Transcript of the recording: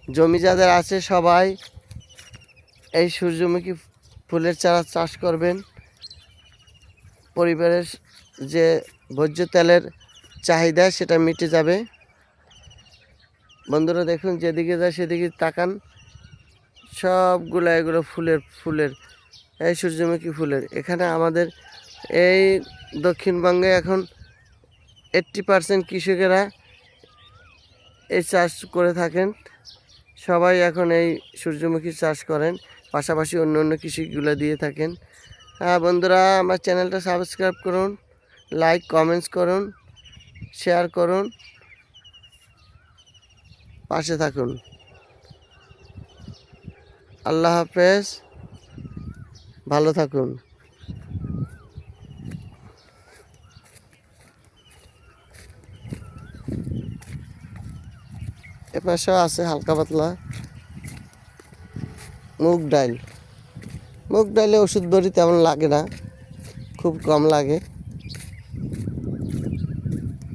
জমি যাদের আছে সবাই এই সূর্যমুখী ফুলের চারা চাষ করবেন। পরিবারের যে ভোজ্য তেলের চাহিদা সেটা মিটে যাবে। বন্ধুরা দেখুন, যেদিকে যায় সেদিকে তাকান, সবগুলো এগুলো ফুলের এই সূর্যমুখী ফুলের। এখানে আমাদের এই দক্ষিণবঙ্গে এখন 80% কৃষকেরা এই চাষ করে থাকেন। সবাই এখন এই সূর্যমুখী চাষ করেন, পাশাপাশি অন্য অন্য কৃষিগুলো দিয়ে থাকেন। হ্যাঁ বন্ধুরা, আমার চ্যানেলটা সাবস্ক্রাইব করুন, লাইক কমেন্টস করুন, শেয়ার করুন, পাশে থাকুন। আল্লাহ হাফেজ, ভালো থাকুন। এপাশেও আছে হালকা পাতলা মুগ ডাল। মুগ ডালে ওষুধ বড়ি তেমন লাগে না, খুব কম লাগে।